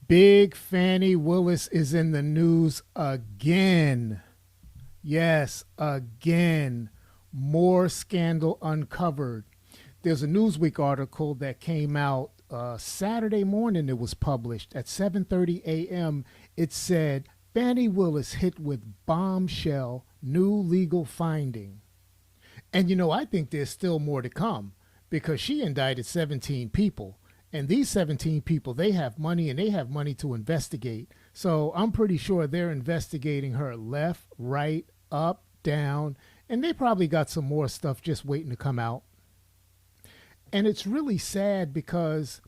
Big Fani Willis is in the news again. Yes, again. More scandal uncovered. There's a Newsweek article that came out Saturday morning. It was published at 7:30 a.m. It said Fani Willis hit with bombshell new legal finding. And I think there's still more to come because she indicted 17 people. And these 17 people, they have money and they have money to investigate. So I'm pretty sure they're investigating her left, right, up, down, and they probably got some more stuff just waiting to come out. And it's really sad because,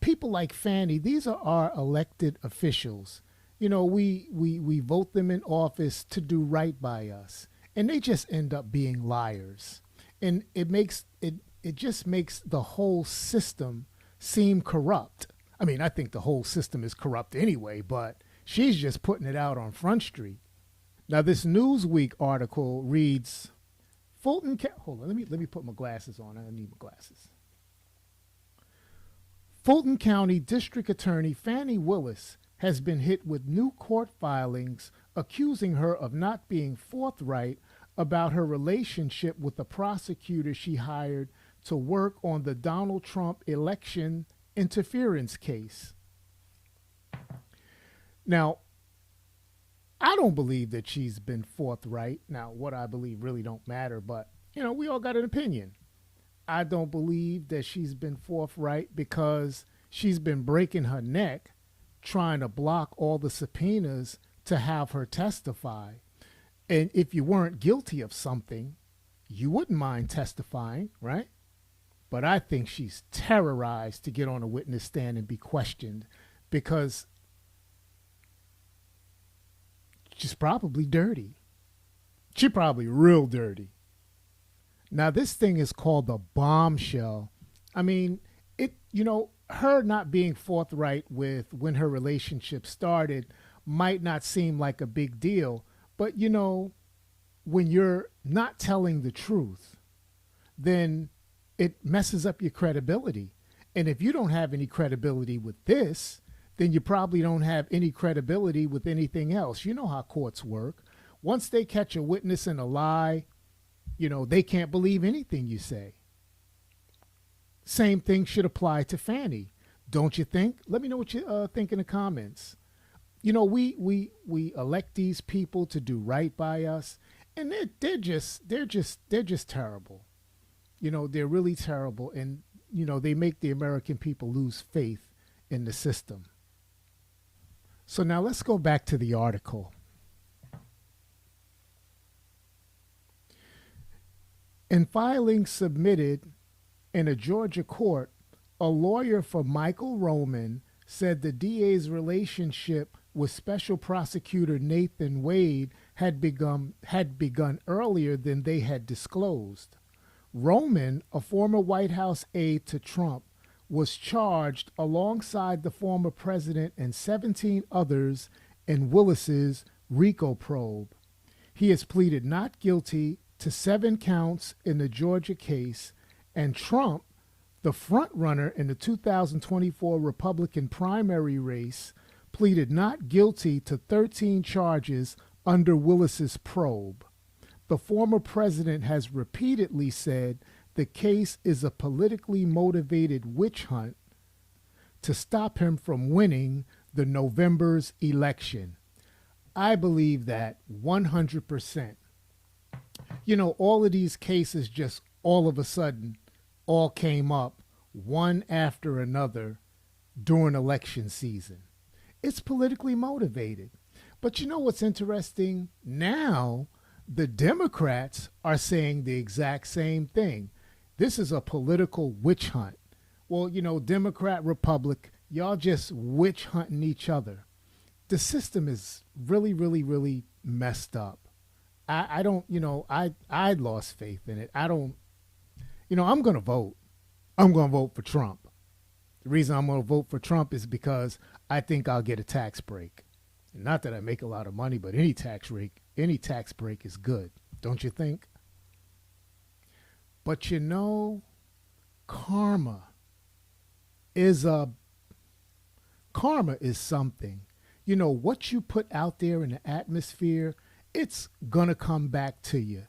people like Fannie, these are our elected officials. We vote them in office to do right by us. And they just end up being liars. And it just makes the whole system seem corrupt. I mean, I think the whole system is corrupt anyway, but she's just putting it out on Front Street. Now, this Newsweek article reads, Fulton, hold on, let me put my glasses on. I need my glasses. Fulton County District Attorney Fani Willis has been hit with new court filings accusing her of not being forthright about her relationship with the prosecutor she hired to work on the Donald Trump election interference case. Now, I don't believe that she's been forthright. Now, what I believe really don't matter, but, we all got an opinion. I don't believe that she's been forthright because she's been breaking her neck trying to block all the subpoenas to have her testify. And if you weren't guilty of something, you wouldn't mind testifying, right? But I think she's terrorized to get on a witness stand and be questioned because she's probably dirty. She's probably real dirty. Now, this thing is called the bombshell. I mean, her not being forthright with when her relationship started might not seem like a big deal. But, when you're not telling the truth, then it messes up your credibility. And if you don't have any credibility with this, then you probably don't have any credibility with anything else. You know how courts work. Once they catch a witness in a lie, they can't believe anything you say. Same thing should apply to Fannie, don't you think? Let me know what you think in the comments. We elect these people to do right by us, and they're just terrible. They're really terrible, and they make the American people lose faith in the system. So now let's go back to the article. In filings submitted in a Georgia court, a lawyer for Michael Roman said the DA's relationship with Special Prosecutor Nathan Wade had begun earlier than they had disclosed. Roman, a former White House aide to Trump, was charged alongside the former president and 17 others in Willis's RICO probe. He has pleaded not guilty to 7 counts in the Georgia case, and Trump, the frontrunner in the 2024 Republican primary race, pleaded not guilty to 13 charges under Willis's probe. The former president has repeatedly said the case is a politically motivated witch hunt to stop him from winning the November's election. I believe that 100%. All of these cases just all of a sudden all came up one after another during election season. It's politically motivated. But what's interesting? Now, the Democrats are saying the exact same thing. This is a political witch hunt. Well, Democrat, Republic, y'all just witch hunting each other. The system is really, really, really messed up. I don't, I lost faith in it. I don't, I'm going to vote. I'm going to vote for Trump. The reason I'm going to vote for Trump is because I think I'll get a tax break. Not that I make a lot of money, but any tax break is good, don't you think? But karma is a Karma is something. You know, what you put out there in the atmosphere, it's gonna come back to you.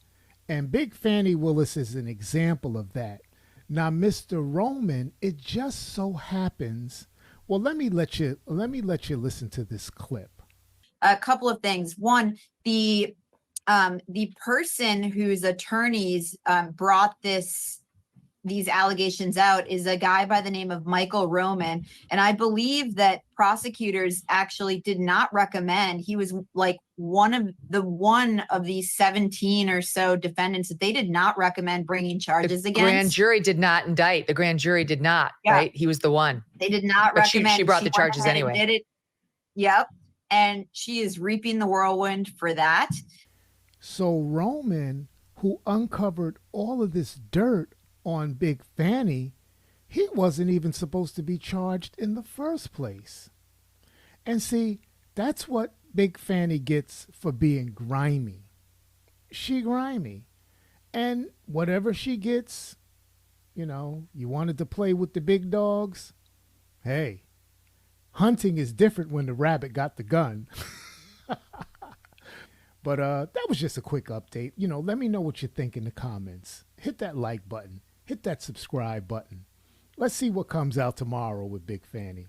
And Big Fani Willis is an example of that. Now, Mr. Roman, it just so happens. Well, let you listen to this clip. A couple of things. One, the person whose attorneys brought these allegations out is a guy by the name of Michael Roman. And I believe that prosecutors actually did not recommend, he was like one of these 17 or so defendants that they did not recommend bringing charges against. The grand jury did not indict. The grand jury did not, right? He was the one. They did not but recommend. She brought the charges anyway. Did it. Yep. And she is reaping the whirlwind for that. So Roman, who uncovered all of this dirt on Big Fani, he wasn't even supposed to be charged in the first place. And see, that's what Big Fani gets for being grimy. She grimy. And whatever she gets, you know, you wanted to play with the big dogs. Hey, hunting is different when the rabbit got the gun. But that was just a quick update. You know, let me know what you think in the comments. Hit that like button. Hit that subscribe button. Let's see what comes out tomorrow with Big Fani.